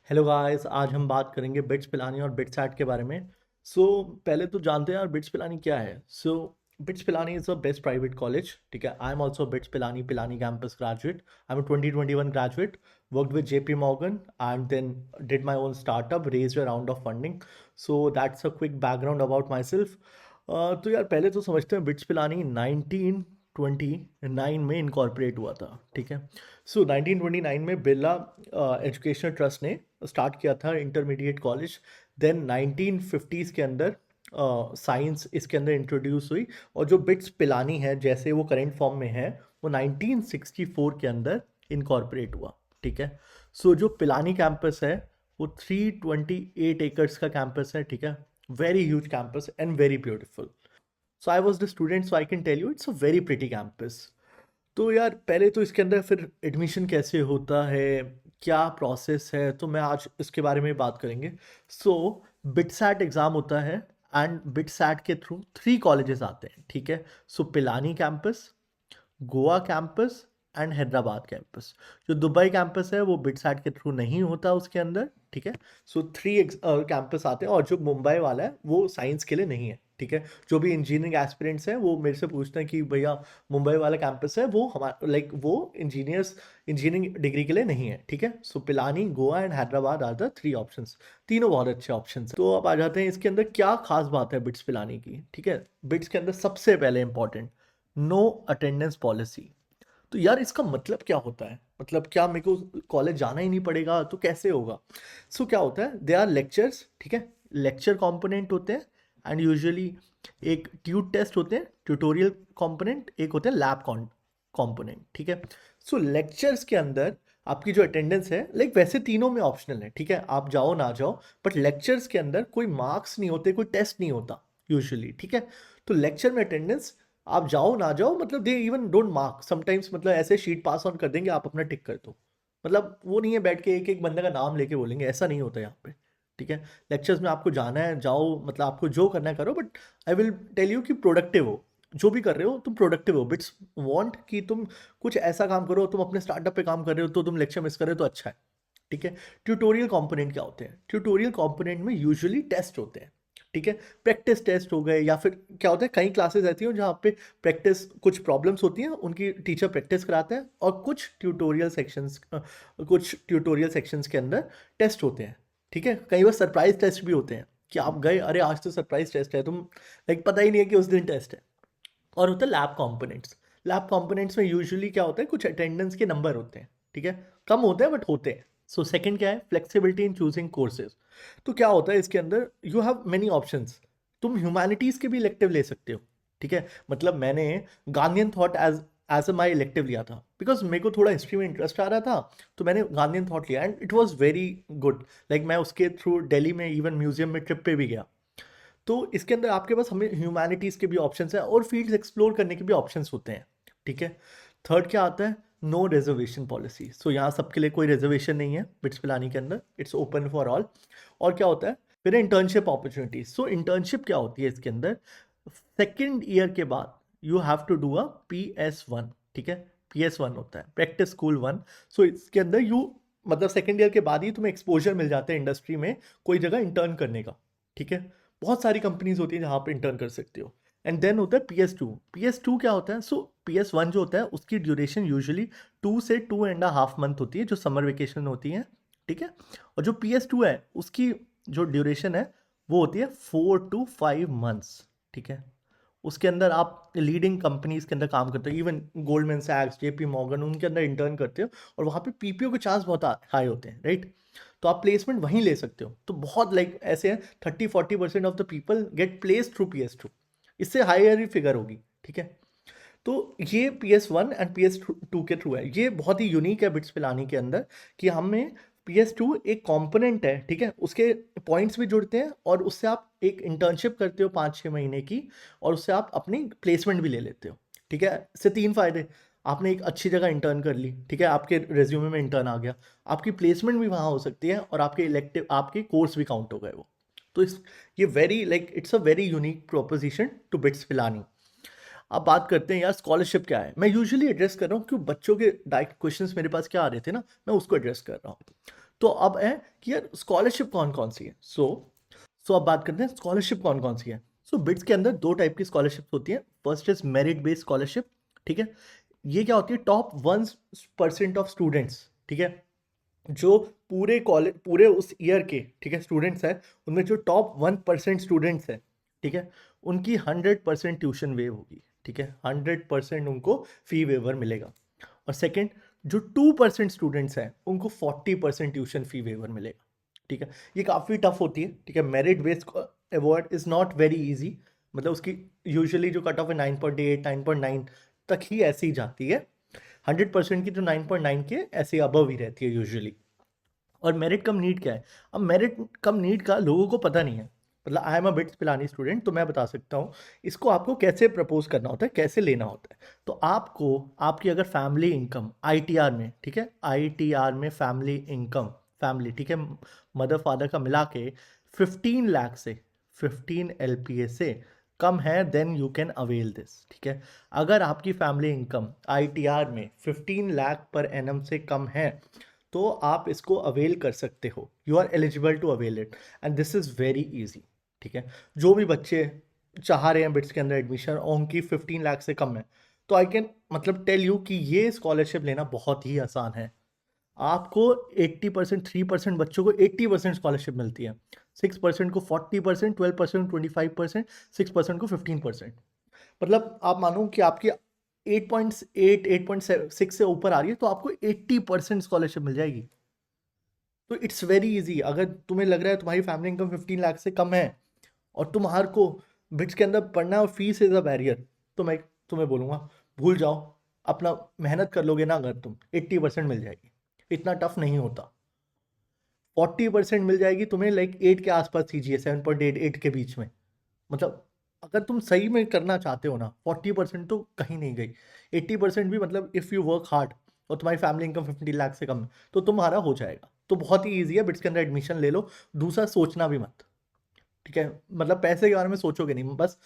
Hello guys, आज हम बात करेंगे बिट्स पिलानी और बिट्सैट के बारे में। पहले तो जानते हैं यार बिट्स पिलानी क्या है। Bits Pilani is a best private college. ठीक है, I am also bits Pilani Pilani campus graduate. I am 2021 graduate, worked with JP Morgan and then did my own startup, raised a round of funding. So that's a quick background about myself. तो यार पहले तो समझते हैं bits Pilani 1929 में incorporate हुआ था। ठीक है, 1929 में बिरला एजुकेशनल ट्रस्ट ने स्टार्ट किया था इंटरमीडिएट कॉलेज। देन 1950s के अंदर साइंस इसके अंदर इंट्रोड्यूस हुई, और जो बिट्स पिलानी है जैसे वो करेंट फॉर्म में है वो 1964 के अंदर इनकॉर्पोरेट हुआ। ठीक है, जो पिलानी कैंपस है वो 328 एकर्स का कैंपस है। ठीक है, very huge campus and very beautiful. So I was the student, so I can tell you it's a very pretty campus. तो यार पहले तो इसके अंदर फिर एडमिशन कैसे होता है, क्या प्रोसेस है, तो मैं आज इसके बारे में बात करेंगे। सो बिटसैट एग्ज़ाम होता है एंड बिटसैट के थ्रू 3 कॉलेजेस आते हैं। ठीक है, Pilani campus, Goa campus and Hyderabad campus. जो दुबई कैंपस है वो बिटसैट के थ्रू नहीं होता उसके अंदर। ठीक है, 3 कैंपस आते हैं, और जो मुंबई वाला है वो साइंस के लिए नहीं है। ठीक है, जो भी इंजीनियरिंग एस्पिरेंट्स हैं वो मेरे से पूछते हैं कि भैया मुंबई वाला कैंपस है वो हमारा वो इंजीनियरिंग डिग्री के लिए नहीं है। ठीक है, Pilani, Goa and Hyderabad are the 3 options. तीनों बहुत अच्छे ऑप्शंस हैं। तो अब आ जाते हैं इसके अंदर क्या खास बात है बिट्स पिलानी की। ठीक है, बिट्स के अंदर सबसे पहले इंपॉर्टेंट, नो अटेंडेंस पॉलिसी। तो यार इसका मतलब क्या होता है, मतलब क्या मेरे को कॉलेज जाना ही नहीं पड़ेगा तो कैसे होगा। क्या होता है, दे आर लेक्चर्स। ठीक है, लेक्चर कंपोनेंट होते हैं एंड यूजुअली एक ट्यूट टेस्ट होते हैं, ट्यूटोरियल कंपोनेंट, एक होते हैं लैब कंपोनेंट। ठीक है, लेक्चर्स के अंदर आपकी जो अटेंडेंस है, लाइक वैसे तीनों में ऑप्शनल है। ठीक है, आप जाओ ना जाओ, बट लेक्चर्स के अंदर कोई मार्क्स नहीं होते, कोई टेस्ट नहीं होता यूजुअली। ठीक है, तो लेक्चर में अटेंडेंस आप जाओ ना जाओ, मतलब they even don't mark sometimes, मतलब ऐसे शीट पास ऑन कर देंगे, आप अपना टिक कर दो। मतलब वो नहीं है बैठ के एक एक बंदे का नाम लेके बोलेंगे, ऐसा नहीं होता यहाँ पे। ठीक है, लेक्चर्स में आपको जाना है जाओ, मतलब आपको जो करना है करो, but I will tell you कि प्रोडक्टिव हो। जो भी कर रहे हो तुम प्रोडक्टिव हो। बिट्स वांट कि तुम कुछ ऐसा काम करो, तुम अपने स्टार्टअप पे काम कर रहे हो तो तुम लेक्चर मिस कर रहे हो तो अच्छा है। ठीक है, ट्यूटोरियल कंपोनेंट क्या होते हैं, ट्यूटोरियल कंपोनेंट में यूजुअली टेस्ट होते हैं। ठीक है, प्रैक्टिस टेस्ट हो गए, या फिर क्या होता है कई क्लासेस रहती हैं जहाँ पे प्रैक्टिस, कुछ प्रॉब्लम्स होती हैं उनकी टीचर प्रैक्टिस कराते हैं, और कुछ ट्यूटोरियल सेक्शंस के अंदर टेस्ट होते हैं। ठीक है, कई बार सरप्राइज टेस्ट भी होते हैं कि आप गए, अरे आज तो सरप्राइज टेस्ट है, तुम लाइक पता ही नहीं है कि उस दिन टेस्ट है। और होता है लैब कंपोनेंट्स। लैब कंपोनेंट्स में यूजुअली क्या होता है, कुछ अटेंडेंस के नंबर होते हैं। ठीक है, कम होते हैं बट होते हैं। सेकंड क्या है, फ्लेक्सिबिलिटी इन चूजिंग कोर्सेज। तो क्या होता है इसके अंदर, यू हैव मेनी ऑप्शंस। तुम ह्यूमैनिटीज के भी इलेक्टिव ले सकते हो। ठीक है, मतलब मैंने Gandhian thought as as a my elective लिया था, बिकॉज मेरे को थोड़ा हिस्ट्री में इंटरेस्ट आ रहा था, तो मैंने गांधीयन थॉट लिया and it was very good. Like मैं उसके थ्रू दिल्ली में इवन म्यूजियम में ट्रिप पे भी गया। तो इसके अंदर आपके पास हमें ह्यूमैनिटीज़ के भी ऑप्शंस हैं और फील्ड्स एक्सप्लोर करने के भी ऑप्शंस होते हैं। ठीक है, थर्ड क्या आता है, नो रिजर्वेशन पॉलिसी। यहाँ सबके लिए कोई रिजर्वेशन नहीं है बिट्स पिलानी के अंदर, इट्स ओपन फॉर ऑल। और क्या होता है फिर, इंटर्नशिप अपॉर्चुनिटी। इंटर्नशिप क्या होती है इसके अंदर, सेकेंड ईयर के बाद you have to do a PS1। ठीक है, PS1 होता है प्रैक्टिस स्कूल 1। इसके अंदर यू, मतलब सेकेंड ईयर के बाद ही तुम्हें एक्सपोजर मिल जाता है इंडस्ट्री में कोई जगह इंटर्न करने का। ठीक है, बहुत सारी कंपनीज होती है जहाँ पे इंटर्न कर सकते हो। एंड देन होता है PS2 क्या होता है, PS1 जो होता है उसकी ड्यूरेशन यूजुअली 2 से 2.5 मंथ होती है, जो समर वेकेशन होती है। ठीक है, और जो PS2 है उसकी जो ड्यूरेशन है वो होती है 4 to 5 मंथ्स। ठीक है, उसके अंदर आप लीडिंग कंपनीज के अंदर काम करते हो, इवन गोल्डमैन सैक्स, JP मॉर्गन, उनके अंदर इंटर्न करते हो, और वहाँ पे PPO के चार्ज बहुत हाई होते हैं, राइट। तो आप प्लेसमेंट वहीं ले सकते हो। तो बहुत लाइक ऐसे हैं, 30-40% of the people get place through PS2। इससे हायर ही फिगर होगी। ठीक है, तो ये PS1 एंड PS2 के थ्रू है। ये बहुत ही यूनिक है बिट्स पिलानी के अंदर, कि हमें PS2 एक कंपोनेंट है। ठीक है, उसके पॉइंट्स भी जुड़ते हैं, और उससे आप एक इंटर्नशिप करते हो 5-6 महीने की, और उससे आप अपनी प्लेसमेंट भी ले लेते हो। ठीक है, इससे 3 फायदे, आपने एक अच्छी जगह इंटर्न कर ली, ठीक है, आपके रेज्यूमे में इंटर्न आ गया, आपकी प्लेसमेंट भी वहाँ हो सकती है, और आपके इलेक्टिव आपके कोर्स भी काउंट हो गए वो। तो ये very like it's a very unique proposition to BITS Pilani. अब बात करते हैं यार स्कॉलरशिप क्या है। मैं यूजुअली एड्रेस कर रहा हूँ क्यों, बच्चों के डायरेक्ट क्वेश्चंस मेरे पास क्या आ रहे थे ना, मैं उसको एड्रेस कर रहा हूँ। तो अब है कि यार स्कॉलरशिप कौन कौन सी है। सो अब बात करते हैं स्कॉलरशिप कौन कौन सी है। सो बिट्स के अंदर दो टाइप की स्कॉलरशिप होती है। First is merit based scholarship, ठीक है। ये क्या होती है, टॉप 1% ऑफ स्टूडेंट्स, ठीक है, जो पूरे कॉलेज पूरे उस ईयर के, ठीक है, स्टूडेंट्स हैं, उनमें जो टॉप 1% स्टूडेंट्स हैं, ठीक है, उनकी 100% ट्यूशन वेव होगी, ठीक है, 100% उनको फी वेवर मिलेगा। और सेकंड, जो 2% स्टूडेंट्स हैं उनको 40% ट्यूशन फी वेवर मिलेगा, ठीक है। ये काफ़ी टफ होती है, ठीक है। Merit based award is not very easy, मतलब उसकी यूजुअली जो कट ऑफ है 9.8 9.9 तक ही ऐसी जाती है। 100% की तो 9.9 के ऐसे अबव ही रहती है यूजुअली। और मेरिट कम नीड क्या है, अब मेरिट कम नीड का लोगों को पता नहीं है। मतलब I am a bits Pilani student, तो मैं बता सकता हूँ इसको आपको कैसे प्रपोज करना होता है, कैसे लेना होता है। तो आपको, आपकी अगर फैमिली इनकम आईटीआर में, ठीक है, आईटीआर में फैमिली इनकम, फैमिली, ठीक है, मदर फादर का मिला के 15 लाख से, 15 एलपीए से कम है, then you can avail this, ठीक है। अगर आपकी फैमिली इनकम आईटीआर में 15 लाख पर एनम से कम है, तो आप इसको अवेल कर सकते हो। You are eligible to avail it, and this is very easy, ठीक है। जो भी बच्चे चाह रहे हैं बिट्स के अंदर एडमिशन और उनकी 15 लाख से कम है, तो आई कैन मतलब टेल यू कि ये स्कॉलरशिप लेना बहुत ही आसान है। आपको 80%, 3% बच्चों को 80% स्कॉलरशिप मिलती है, 6% को 40%, 12% 25%, 6% को 15%। मतलब आप मानो कि आपकी 8.8 8.6 से ऊपर आ रही है तो आपको 80% स्कॉलरशिप मिल जाएगी। तो इट्स वेरी इजी। अगर तुम्हें लग रहा है तुम्हारी फैमिली इनकम 15 लाख से कम है और तुम्हारे को बिट्स के अंदर पढ़ना और फीस इज अ बैरियर, तो मैं तुम्हें बोलूँगा भूल जाओ। अपना मेहनत कर लोगे ना, अगर तुम 80% मिल जाएगी, इतना टफ नहीं होता। 40% मिल जाएगी तुम्हें, लाइक 8 के आसपास कीजिए, 7.8 8 के बीच में। मतलब अगर तुम सही में करना चाहते हो ना, 40% तो कहीं नहीं गई। 80% भी, मतलब इफ़ यू वर्क हार्ड और तुम्हारी फैमिली इनकम 15 लाख से कम है, तो तुम्हारा हो जाएगा। तो बहुत ही ईजी है, बिट्स के अंदर एडमिशन ले लो। दूसरा, सोचना भी मत, ठीक है। मतलब पैसे के बारे में सोचोगे नहीं, बस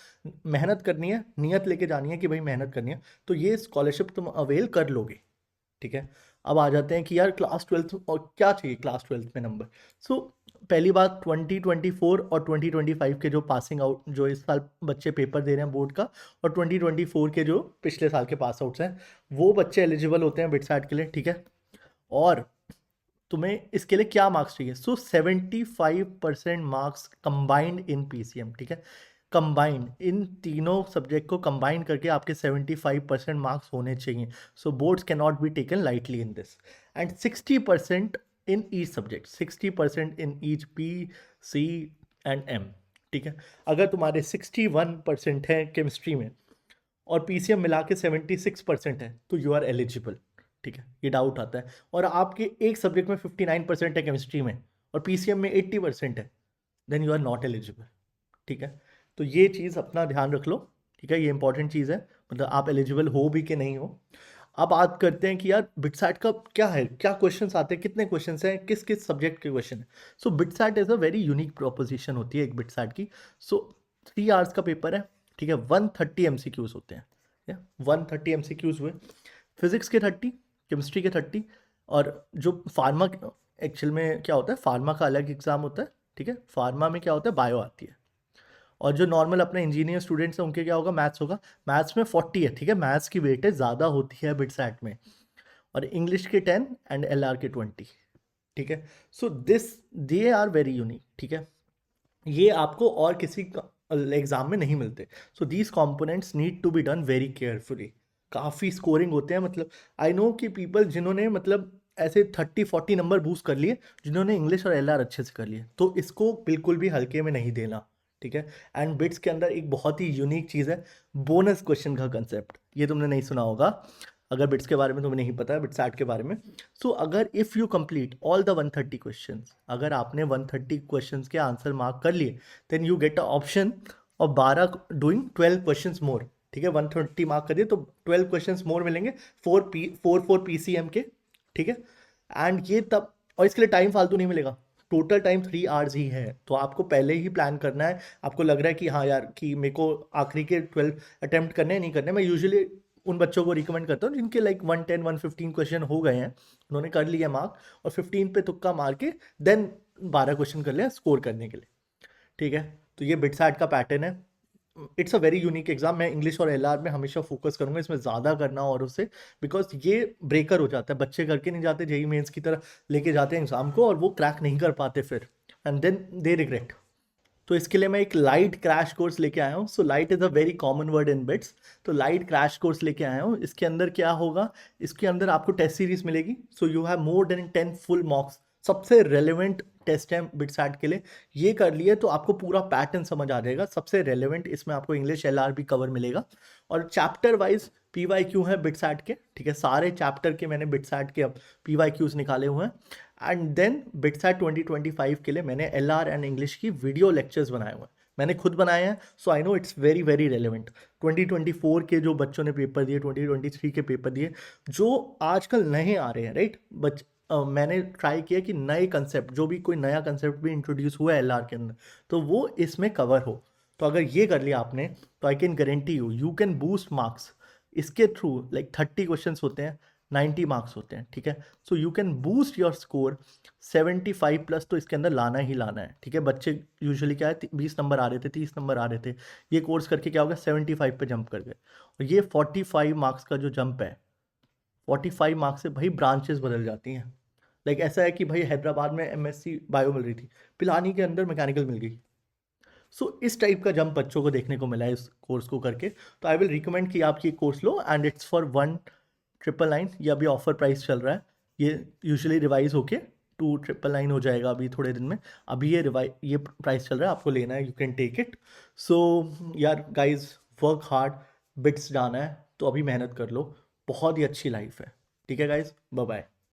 मेहनत करनी है, नियत लेके जानी है कि भाई मेहनत करनी है, तो ये स्कॉलरशिप तुम अवेल कर लोगे, ठीक है। अब आ जाते हैं कि यार क्लास ट्वेल्थ और क्या चाहिए क्लास ट्वेल्थ में नंबर। सो पहली बात, 2024 और 2025 के जो पासिंग आउट, जो इस साल बच्चे पेपर दे रहे हैं बोर्ड का, और 2024 के जो पिछले साल के पास आउट्स हैं, वो बच्चे एलिजिबल होते हैं बिट्सैट के लिए, ठीक है। और तुम्हें इसके लिए क्या मार्क्स चाहिए, सो 75% मार्क्स कंबाइंड इन पीसीएम, ठीक है। कंबाइंड इन तीनों सब्जेक्ट को कंबाइन करके आपके 75% मार्क्स होने चाहिए। So boards can not be taken lightly in this. And 60% in each subject, 60% in each P, C and M, ठीक है। अगर तुम्हारे 61% है केमिस्ट्री में और पीसीएम मिला के 76% है, तो यू आर एलिजिबल, ठीक है। ये डाउट आता है। और आपके एक सब्जेक्ट में 59% है केमिस्ट्री में और पीसीएम में 80% है, then you are not eligible, ठीक है। तो ये चीज़ अपना ध्यान रख लो, ठीक है, ये इंपॉर्टेंट चीज़ है, मतलब आप एलिजिबल हो भी कि नहीं हो। अब बात करते हैं कि यार बिटसैट का क्या है, क्या क्वेश्चंस आते हैं, कितने क्वेश्चंस हैं, किस किस सब्जेक्ट के क्वेश्चन है। So BITSAT is a very unique proposition होती है एक बिटसैट की। सो 3 आवर्स का पेपर है, ठीक है, 130 एमसीक्यूज होते हैं, 130 एमसीक्यूज हुए। फिजिक्स के 30, केमिस्ट्री के 30, और जो फार्मा, एक्चुअल में क्या होता है, फार्मा का अलग एग्जाम होता है, ठीक है। फार्मा में क्या होता है, बायो आती है। और जो नॉर्मल अपने इंजीनियर स्टूडेंट्स हैं उनके क्या होगा, मैथ्स होगा। मैथ्स में 40 है, ठीक है, मैथ्स की वेटेज ज़्यादा होती है बिटसैट में। और इंग्लिश के 10 एंड एलआर के 20, ठीक है। So this, they are very unique, ठीक है। ये आपको और किसी एग्जाम में नहीं मिलते। So these components need to be done very carefully. काफ़ी स्कोरिंग होते हैं, मतलब आई नो कि पीपल जिन्होंने मतलब ऐसे 30-40 नंबर बूस्ट कर लिए, जिन्होंने इंग्लिश और एलआर अच्छे से कर लिए, तो इसको बिल्कुल भी हल्के में नहीं देना, ठीक है। एंड बिट्स के अंदर एक बहुत ही यूनिक चीज़ है, बोनस क्वेश्चन का कंसेप्ट। ये तुमने नहीं सुना होगा अगर बिट्स के बारे में तुम्हें नहीं पता है, बिट्सैट के बारे में। सो अगर if you complete all the 130 questions, अगर आपने 130 क्वेश्चंस के आंसर मार्क कर लिए, then you get a option of 12 doing 12 questions more, ठीक है। 130 मार्क कर दिए तो 12 क्वेश्चंस मोर मिलेंगे, 4 पीसीएम के, ठीक है। एंड ये तब, और इसके लिए टाइम फालतू नहीं मिलेगा, टोटल टाइम 3 आवर्स ही है। तो आपको पहले ही प्लान करना है। आपको लग रहा है कि हाँ यार, कि मेरे को आखिरी के 12 अटेम्प्ट करने हैं, नहीं करने, मैं यूजुअली उन बच्चों को रिकमेंड करता हूँ जिनके लाइक 110 115 क्वेश्चन हो गए हैं, उन्होंने कर लिया मार्क, और 15 पे तुक्का मार के देन 12 क्वेश्चन कर लिया स्कोर करने के लिए, ठीक है। तो ये बिट्सैट का पैटर्न है। It's a very unique exam. मैं इंग्लिश और एलआर में हमेशा फोकस करूंगा इसमें ज़्यादा करना और उससे, बिकॉज ये ब्रेकर हो जाता है, बच्चे करके नहीं जाते जेई मेंस की तरह लेके जाते हैं एग्जाम को और वो क्रैक नहीं कर पाते फिर, एंड देन दे रिग्रेट। तो इसके लिए मैं एक लाइट क्रैश कोर्स लेके आया हूँ। So light is a very common word in bits. तो लाइट क्रैश कोर्स लेके आया हूँ। इसके अंदर क्या होगा, इसके अंदर आपको टेस्ट सीरीज मिलेगी। So you have more than 10 full मॉक्स, सबसे रेलेवेंट टेस्ट है बिट्सैट के लिए। ये कर लिए तो आपको पूरा पैटर्न समझ आ जाएगा, सबसे रेलेवेंट। इसमें आपको इंग्लिश एलआर भी कवर मिलेगा, और चैप्टर वाइज पीवाईक्यू है बिट्सैट के, ठीक है। सारे चैप्टर के मैंने बिट्सैट के अब पीवाईक्यूज निकाले हुए हैं। एंड देन बिट्सैट 2025 के लिए मैंने एलआर एंड इंग्लिश की वीडियो लेक्चर्स बनाए हुए हैं, मैंने खुद बनाए हैं। So I know it's very very relevant. 2024 के जो बच्चों ने पेपर दिए, 2023 के पेपर दिए, जो आजकल नए आ रहे हैं, राइट। मैंने ट्राई किया कि नए कंसेप्ट, जो भी कोई नया कंसेप्ट भी इंट्रोड्यूस हुआ है एलआर के अंदर, तो वो इसमें कवर हो। तो अगर ये कर लिया आपने, तो I can guarantee you you can boost marks इसके थ्रू। लाइक 30 क्वेश्चन होते हैं, 90 मार्क्स होते हैं, ठीक है। So you can boost your score 75 plus, तो इसके अंदर लाना ही लाना है, ठीक है। बच्चे यूजुअली क्या है, 20 नंबर आ रहे थे, 30 नंबर आ रहे थे, ये कोर्स करके क्या होगा, 75 पे जंप कर गए। और ये 45 मार्क्स का जो जंप है, 45 मार्क्स से भाई ब्रांचेस बदल जाती हैं। लाइक ऐसा है कि भाई हैदराबाद में एमएससी बायो मिल रही थी, पिलानी के अंदर मैकेनिकल मिल गई। सो इस टाइप का जंप बच्चों को देखने को मिला है इस कोर्स को करके। तो आई विल रिकमेंड कि आप ये course low, and it's for 1,999। ये अभी ऑफर प्राइस चल रहा है। ये यूजुअली रिवाइज होके 2,999 हो जाएगा अभी थोड़े दिन में। अभी ये प्राइस चल रहा है, आपको लेना है, यू कैन टेक इट। सो यार गाइज, वर्क हार्ड, बिट्स जाना है तो अभी मेहनत कर लो, बहुत ही अच्छी लाइफ है, ठीक है गाइज, बाय बाय।